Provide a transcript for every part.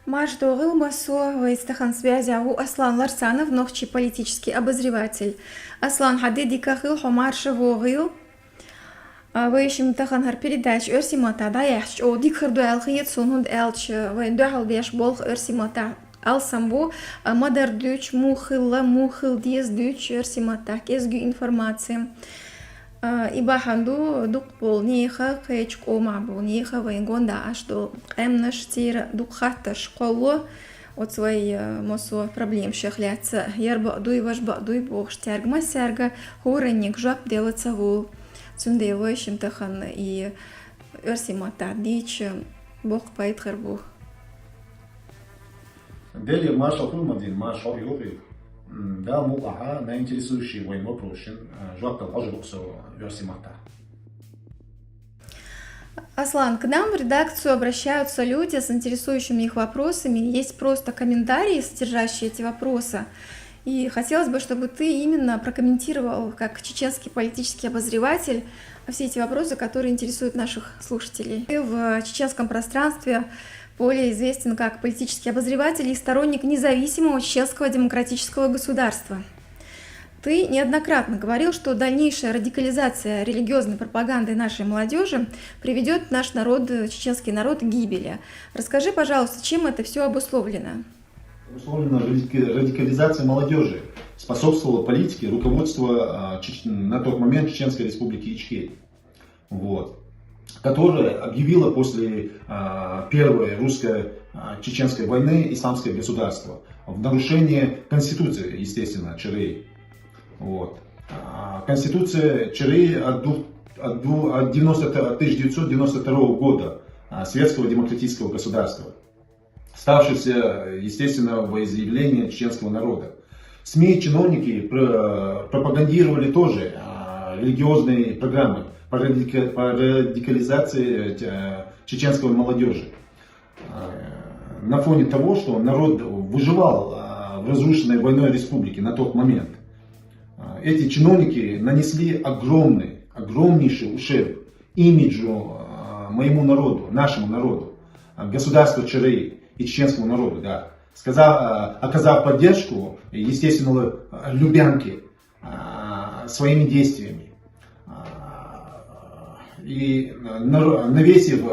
Мажду Гылмасу, Вейстахан связи у Аслан Ларсанов, новчий политический обозреватель. Аслан Хадиди Кахил, Хомар Шавогил. Вейшим Таханхар передач Эрсимата, да яхч, о Дикхарду Алхиет Сунуд Элч, Вейндухал Беш Болх Эрсимата. Алсамбу Мадар Дюч, Мухил Диез Дюч, Эрсимата, Кезгю информации. Ибаханду дук болниха кечк ома болниха вайнгонда ашду эмнаш тир дук хатташ колло от своей мосо проблем шехляться ярба дуй ваш дуй бог штяргма сярга хоренник жаб делаться вул цундевойшим тахан и эрсимата дич бог пайтхер бог. Дели маршал Хулмадин, маршал Юрий, да, мугаха на интересующий войн вопросен, жвактал ажруксо версимата. Аслан, к нам в редакцию обращаются люди с интересующими их вопросами. Есть просто комментарии, содержащие эти вопросы. И хотелось бы, чтобы ты именно прокомментировал, как чеченский политический обозреватель, все эти вопросы, которые интересуют наших слушателей. Ты в чеченском пространстве более известен как политический обозреватель и сторонник независимого чеченского демократического государства. Ты неоднократно говорил, что дальнейшая радикализация религиозной пропаганды нашей молодежи приведет наш народ, чеченский народ, к гибели. Расскажи, пожалуйста, чем это все обусловлено? Обусловлена радикализация молодежи. Способствовала политике руководства на тот момент Чеченской республики Ичкерия. Вот. Которая объявила после первой русско-чеченской войны исламское государство в нарушение Конституции, естественно, ЧРИ. Вот. Конституция ЧРИ от 1992 года Светского демократического государства, ставшегося, естественно, волеизъявлением чеченского народа. СМИ и чиновники пропагандировали тоже религиозные программы по радикализации чеченской молодежи. На фоне того, что народ выживал в разрушенной войной республике на тот момент. Эти чиновники нанесли огромнейший ущерб имиджу моему народу, нашему народу, государству ЧРИ и чеченскому народу, да. Оказав поддержку, естественно, Любянке своими действиями. И навесив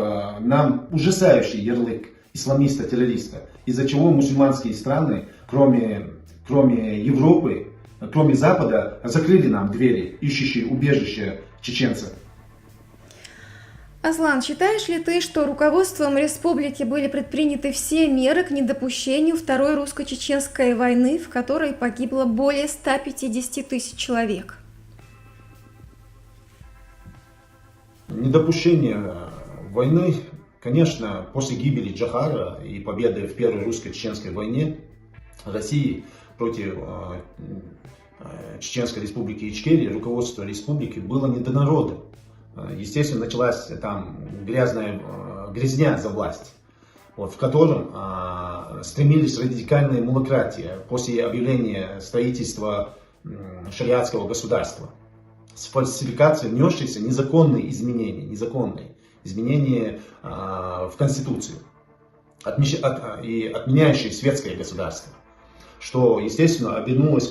нам ужасающий ярлык исламиста-террориста, из-за чего мусульманские страны, кроме Европы, кроме Запада, закрыли нам двери, ищущие убежище чеченцев. Аслан, считаешь ли ты, что руководством республики были предприняты все меры к недопущению Второй русско-чеченской войны, в которой погибло более 150 тысяч человек? Недопущение войны, конечно, после гибели Джохара и победы в Первой русско-чеченской войне России против Чеченской республики Ичкерия, руководство республики было не до народа. Естественно, началась там грязня за власть, вот, в котором стремились радикальные муллакратии после объявления строительства шариатского госформации, внесшиеся незаконные изменения в Конституцию и отменяющие светское государство, что, естественно, обернулось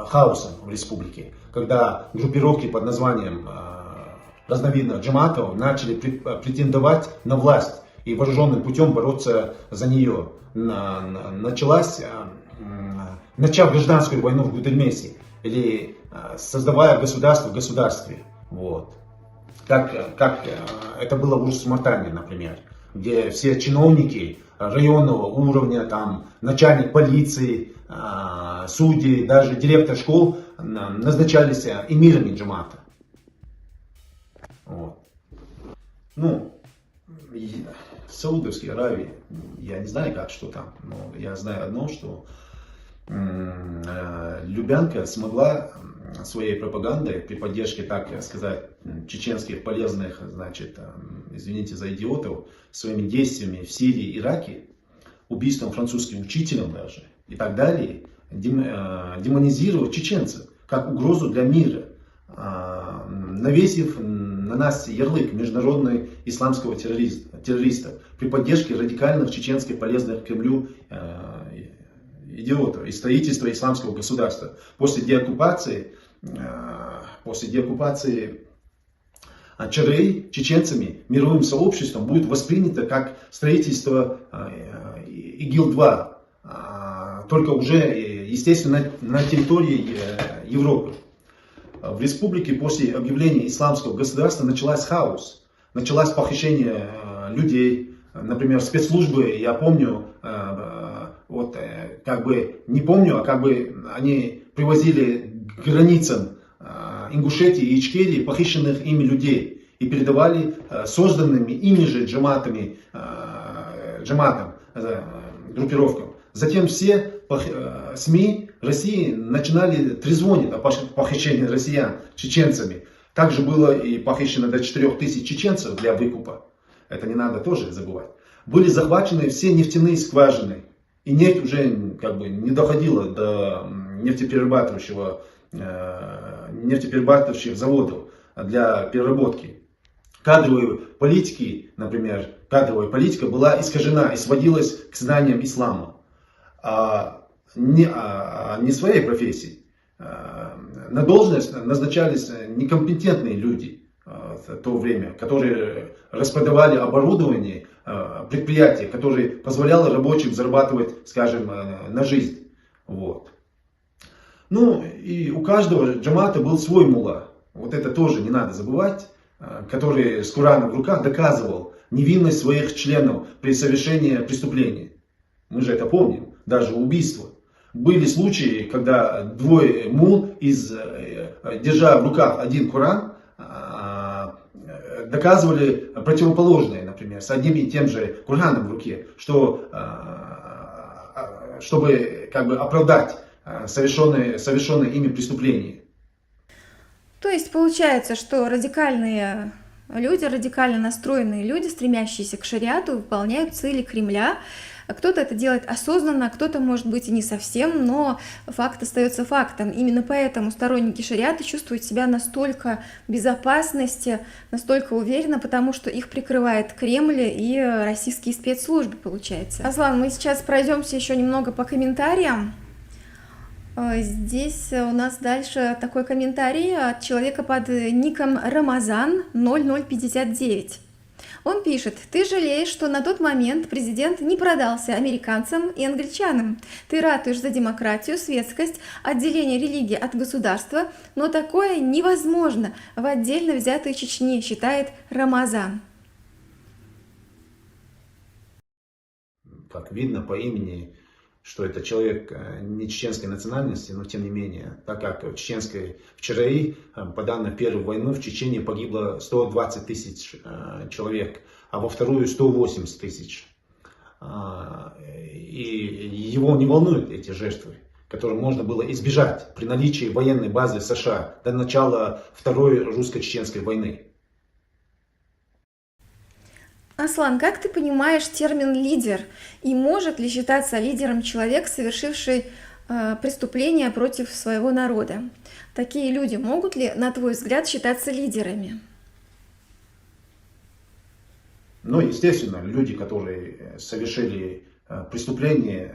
хаосом в республике, когда группировки под названием разновидных джаматов начали претендовать на власть и вооруженным путем бороться за нее. Начав гражданскую войну в Гудермесе, или создавая государство в государстве. Вот. Как это было в Урус-Мартане, например, где все чиновники районного уровня, там, начальник полиции, судьи, даже директор школ назначались эмирами джамата. Вот. Ну, в Саудовской Аравии, я не знаю, что там, но я знаю одно, что Любянка смогла своей пропагандой при поддержке, так сказать, чеченских полезных, значит, извините за идиотов, своими действиями в Сирии и Ираке, убийством французским учителем даже и так далее, демонизировать чеченцев как угрозу для мира, навесив на нас ярлык международного исламского террориста при поддержке радикальных чеченских полезных Кремлю идиотов и строительства исламского государства. После деоккупации ЧРИ чеченцами, мировым сообществом будет воспринято как строительство ИГИЛ-2, только уже, естественно, на территории Европы. В республике после объявления исламского государства началась хаос, началось похищение людей, например, спецслужбы, я помню, не помню, они привозили к границам Ингушетии и Ичкерии похищенных ими людей и передавали созданными ими же джаматам, группировкам. Затем все СМИ России начинали трезвонить о похищении россиян чеченцами. Также было и похищено до 4000 чеченцев для выкупа. Это не надо тоже забывать. Были захвачены все нефтяные скважины. И нефть уже не доходила до нефтеперерабатывающих заводов для переработки. Кадровая политика была искажена и сводилась к знаниям ислама, не своей профессии. На должность назначались некомпетентные люди в то время, которые распродавали оборудование предприятия, которое позволяло рабочим зарабатывать, скажем, на жизнь. Вот. Ну и у каждого джамата был свой мулла. Вот это тоже не надо забывать, который с Кораном в руках доказывал невинность своих членов при совершении преступления. Мы же это помним, даже убийство. Были случаи, когда двое мул, держа в руках один Коран, доказывали противоположное, например, с одним и тем же Кораном в руке, чтобы оправдать совершенное ими преступление. То есть получается, что радикальные люди, радикально настроенные люди, стремящиеся к шариату, выполняют цели Кремля. Кто-то это делает осознанно, кто-то, может быть, и не совсем, но факт остается фактом. Именно поэтому сторонники шариата чувствуют себя настолько в безопасности, настолько уверенно, потому что их прикрывает Кремль и российские спецслужбы, получается. Аслан, мы сейчас пройдемся еще немного по комментариям. Здесь у нас дальше такой комментарий от человека под ником Рамазан 0059. Он пишет: ты жалеешь, что на тот момент президент не продался американцам и англичанам. Ты ратуешь за демократию, светскость, отделение религии от государства, но такое невозможно в отдельно взятой Чечне, считает Рамазан. Как видно по имени, что это человек не чеченской национальности, но тем не менее, так как в ЧРИ, по данным Первой войны, в Чечне погибло 120 тысяч человек, а во Вторую 180 тысяч. И его не волнуют эти жертвы, которые можно было избежать при наличии военной базы США до начала Второй русско-чеченской войны. Аслан, как ты понимаешь термин «лидер» и может ли считаться лидером человек, совершивший преступление против своего народа? Такие люди могут ли, на твой взгляд, считаться лидерами? Ну, естественно, люди, которые совершили преступление,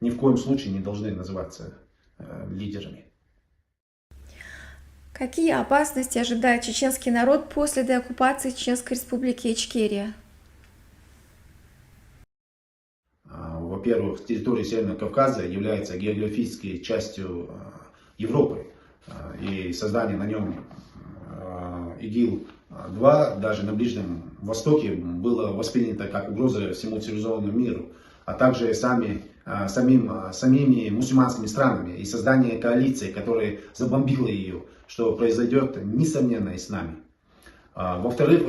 ни в коем случае не должны называться лидерами. Какие опасности ожидает чеченский народ после деоккупации Чеченской республики Ичкерия? Во-первых, территория Северного Кавказа является географической частью Европы. И создание на нем ИГИЛ-2 даже на Ближнем Востоке было воспринято как угроза всему цивилизованному миру, а также самими мусульманскими странами и создание коалиции, которая забомбила ее, что произойдет, несомненно, и с нами. Во-вторых, в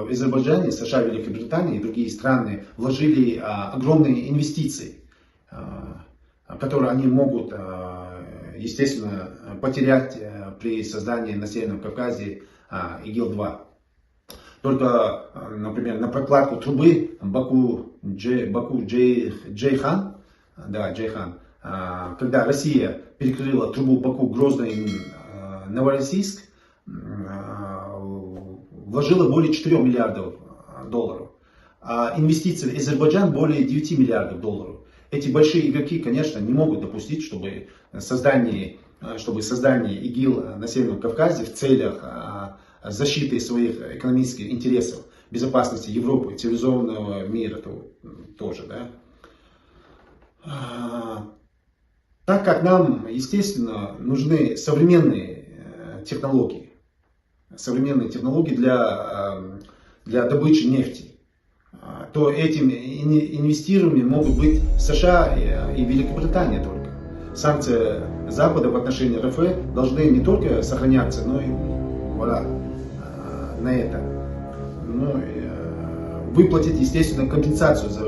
Азербайджане, США, Великобритания и другие страны вложили огромные инвестиции, которые они могут, естественно, потерять при создании на Северном Кавказе ИГИЛ-2. Только, например, на прокладку трубы Баку-Джейхан, когда Россия перекрыла трубу Баку-Грозный-Новороссийск, вложила более 4 миллиардов долларов. А инвестиции в Азербайджан более 9 миллиардов долларов. Эти большие игроки, конечно, не могут допустить, чтобы создание ИГИЛ на Северном Кавказе в целях защиты своих экономических интересов, безопасности Европы, цивилизованного мира тоже. Да? Так как нам, естественно, нужны современные технологии для добычи нефти, то этим инвестированием могут быть США и Великобритания только. Санкции Запада в отношении РФ должны не только сохраняться, но и на это. Выплатить, естественно, компенсацию за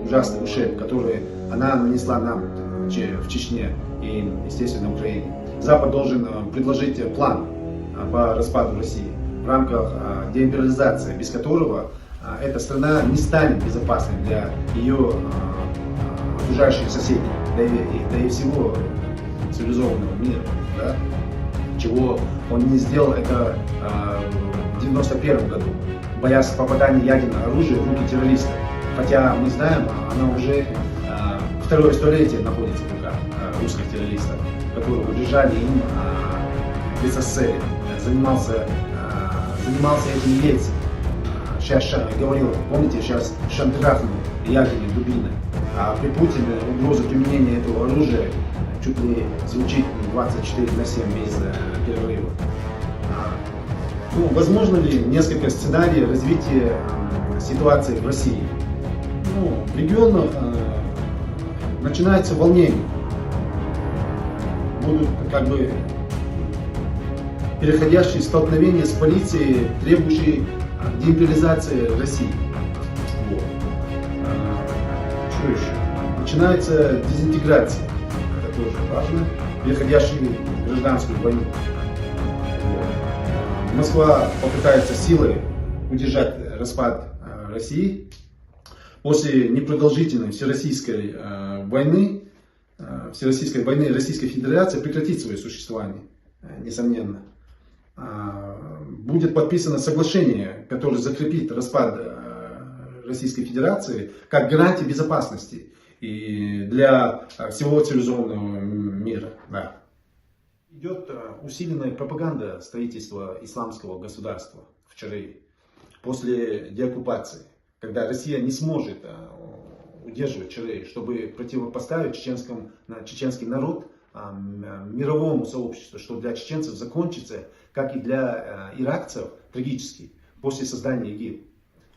ужасный ущерб, который она нанесла нам в Чечне и, естественно, в Украине. Запад должен предложить план по распаду России в рамках деимпериализации, без которого эта страна не станет безопасной для ее окружающих соседей, да и всего цивилизованного мира. Да? Чего он не сделал это в 1991 году, боясь попадания ядерного оружия в руки террористов. Хотя мы знаем, она уже второе столетие находится в руках русских террористов, которые угрожали им в СССР. Занимался этим Ельцин. Сейчас говорил, помните, сейчас шантажную ядерной дубиной. А при Путине угроза применения этого оружия чуть ли звучит 24/7 без перерыва. Возможно ли несколько сценариев развития ситуации в России? В регионах начинается волнение. Будут переходящие столкновения с полицией, требующие деимпериализации России. Что еще? Начинается дезинтеграция. Это тоже важно. Переходящие в гражданскую войну. Москва попытается силой удержать распад России. После непродолжительной всероссийской войны Российская Федерация прекратит свое существование, несомненно. Будет подписано соглашение, которое закрепит распад Российской Федерации как гарантия безопасности и для всего цивилизованного мира. Да. Идет усиленная пропаганда строительства исламского государства в ЧРИ после деоккупации, когда Россия не сможет удерживать ЧРИ, чтобы противопоставить чеченский народ мировому сообществу, что для чеченцев закончится, как и для иракцев, трагически после создания ИГИЛ.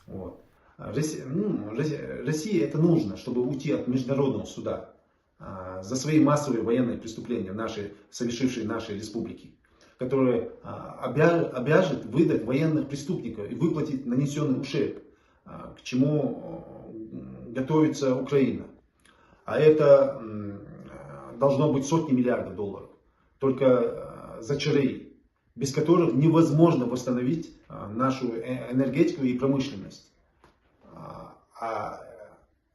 Вот. России это нужно, чтобы уйти от международного суда за свои массовые военные преступления, совершившие наши республики, которые обяжет выдать военных преступников и выплатить нанесенный ущерб, к чему готовится Украина. А это должно быть сотни миллиардов долларов, только за ЧРИ, без которых невозможно восстановить нашу энергетику и промышленность. А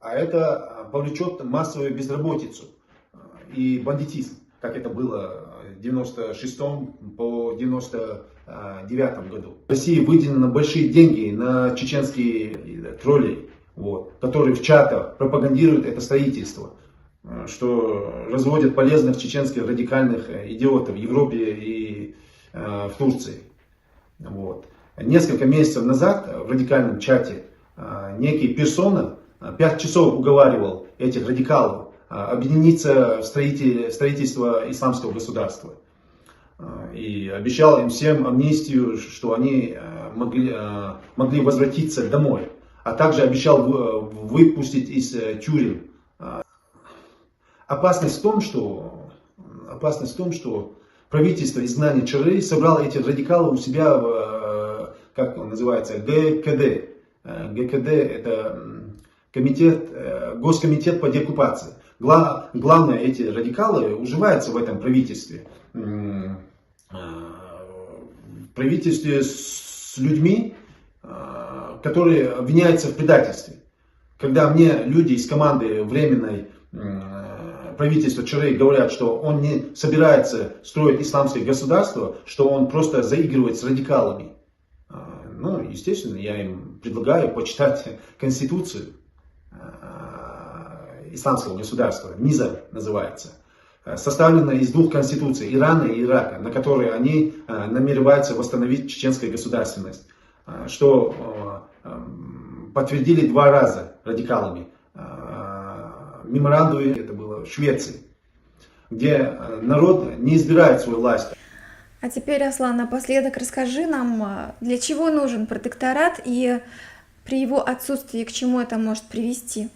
это повлечет массовую безработицу и бандитизм, как это было в 96 по 99 году. В России выделено большие деньги на чеченские тролли, которые в чатах пропагандируют это строительство, что разводят полезных чеченских радикальных идиотов в Европе и в Турции. Несколько месяцев назад в радикальном чате некий персона 5 часов уговаривал этих радикалов объединиться в строительство исламского государства. И обещал им всем амнистию, что они могли возвратиться домой. А также обещал выпустить из тюрем. Опасность в том, что правительство изгнания ЧРИ собрало этих радикалов у себя в, как он называется, ГКД. ГКД это Госкомитет по деоккупации. Главное, эти радикалы уживаются в этом правительстве. В правительстве с людьми, которые обвиняются в предательстве. Когда мне люди из команды временной правительства ЧРИ говорят, что он не собирается строить исламское государство, что он просто заигрывает с радикалами. Ну, естественно, я им предлагаю почитать Конституцию исламского государства, Низам называется, составлена из двух конституций, Ирана и Ирака, на которой они намереваются восстановить чеченскую государственность, что подтвердили 2 раза радикалами. Меморандум, это было в Швеции, где народ не избирает свою власть. А теперь, Аслан, напоследок расскажи нам, для чего нужен протекторат и при его отсутствии к чему это может привести?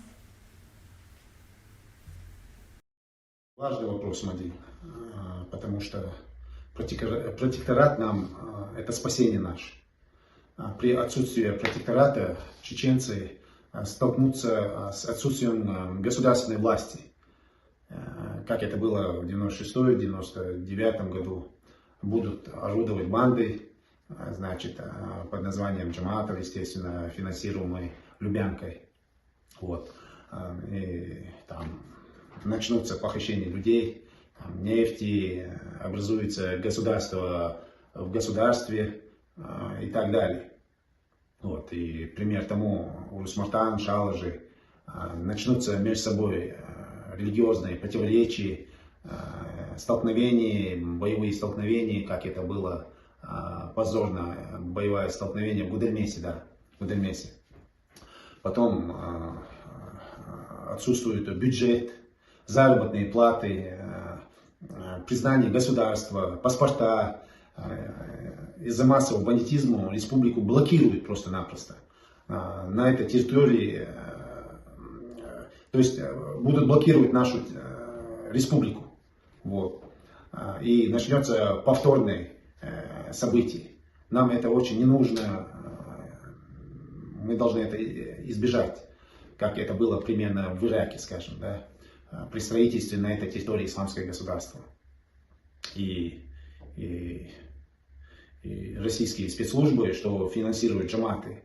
Важный вопрос, Мади, потому что протекторат нам это спасение наше. При отсутствии протектората чеченцы столкнутся с отсутствием государственной власти, как это было в 96-99 году. Будут орудовать банды, значит, под названием Джамаатов, естественно, финансируемой Лубянкой. Вот. И там начнутся похищения людей, там, нефти, образуется государство в государстве и так далее. Вот. И пример тому Урус-Мартан, Шалажи, начнутся между собой религиозные противоречия, столкновения, боевые столкновения, как это было позорно, боевое столкновение в Гудельмесе, да, в Гудельмесе. Потом отсутствует бюджет, заработные платы, признание государства, паспорта. Из-за массового бандитизма республику блокируют просто-напросто. На этой территории, то есть будут блокировать нашу республику. Вот. И начнется повторное событие. Нам это очень не нужно. Мы должны это избежать, как это было примерно в Ираке, скажем, да, при строительстве на этой территории исламского государства. И российские спецслужбы, что финансируют джаматы,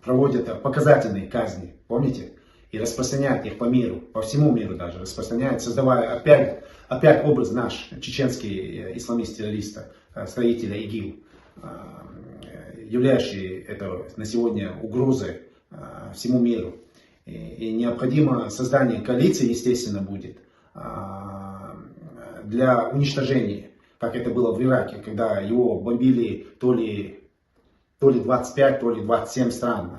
проводят показательные казни, помните? И распространяют их по миру, по всему миру даже распространяют, создавая опять образ наш, чеченский исламист-террориста, строителя ИГИЛ, являющий это на сегодня угрозой всему миру. И необходимо создание коалиции, естественно, будет для уничтожения, как это было в Ираке, когда его бомбили то ли 25, то ли 27 стран.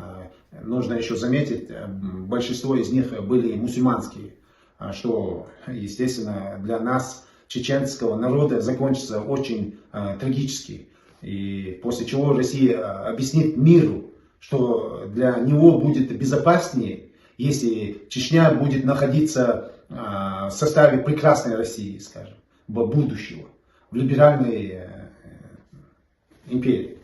Нужно еще заметить, большинство из них были мусульманские, что, естественно, для нас, чеченского народа, закончится очень трагически. И после чего Россия объяснит миру, что для него будет безопаснее, если Чечня будет находиться в составе прекрасной России, скажем, будущего, в либеральной империи.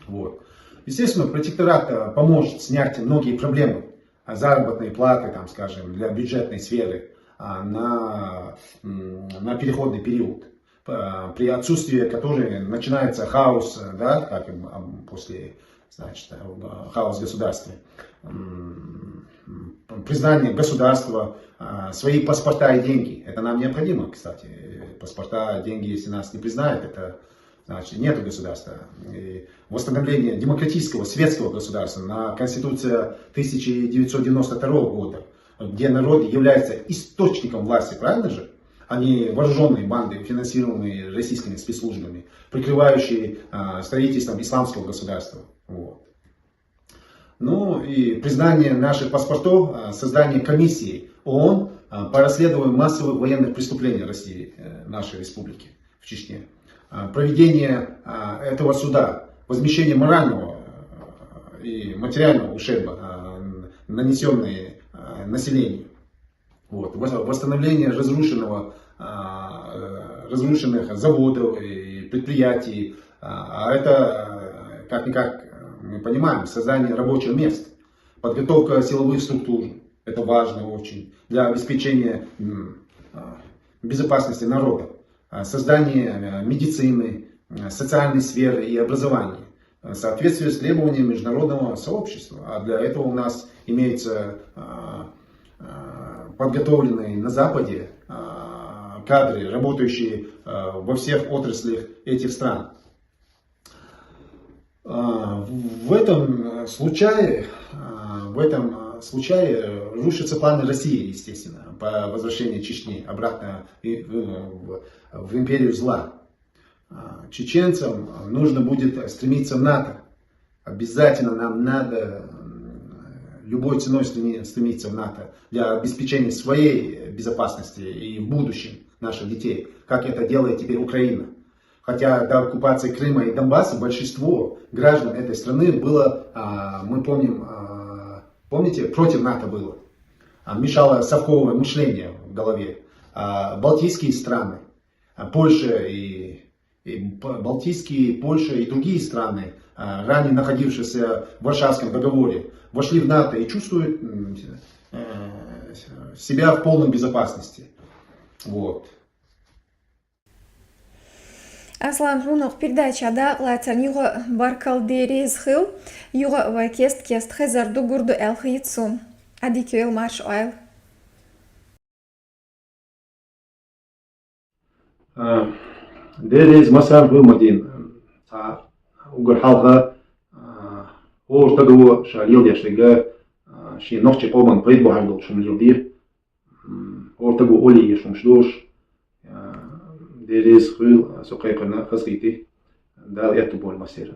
Вот. Естественно, протекторат поможет снять многие проблемы, заработные платы, там, скажем, для бюджетной сферы на переходный период, при отсутствии которой начинается хаос, да, как после, значит, хаос в государстве, признание государства, свои паспорта и деньги. Это нам необходимо, кстати. Паспорта, деньги, если нас не признают, это значит, нет государства. И восстановление демократического, светского государства на Конституция 1992 года, где народ является источником власти, правильно же? А не вооруженные банды, финансируемые российскими спецслужбами, прикрывающие строительством исламского государства. Вот. Ну и признание наших паспортов, создание комиссии ООН по расследованию массовых военных преступлений России, нашей республики в Чечне. Проведение этого суда, возмещение морального и материального ущерба, нанесенные населению. Вот. Восстановление разрушенных заводов и предприятий. А это, как-никак, мы понимаем, создание рабочих мест, подготовка силовых структур. Это важно очень для обеспечения безопасности народа. Создание медицины, социальной сферы и образования в соответствии с требованиями международного сообщества. А для этого у нас имеются подготовленные на Западе кадры, работающие во всех отраслях этих стран. В этом случае рушатся планы России, естественно, по возвращению Чечни обратно в империю зла. Чеченцам нужно будет стремиться в НАТО. Обязательно нам надо любой ценой стремиться в НАТО для обеспечения своей безопасности и в будущем наших детей, как это делает теперь Украина. Хотя до оккупации Крыма и Донбасса большинство граждан этой страны было, мы помним, помните, против НАТО было. Мешало совковое мышление в голове. Балтийские страны, Польша и другие страны, ранее находившиеся в Варшавском договоре, вошли в НАТО и чувствуют себя в полной безопасности. Вот. Аслан Жунов передачада лайцан юга баркалдерез хил, юга вайкест хезарду гурду эл хитсун. Адикюэл марш ойл. Дерез масар вымадин. Угар халха ортаду шалил яшега ши нохче полман пейд бахардол шумлил дир. Ортагу оли яшумшдош. Дерез хил сокайкана хазгити. Дал яту бол масера.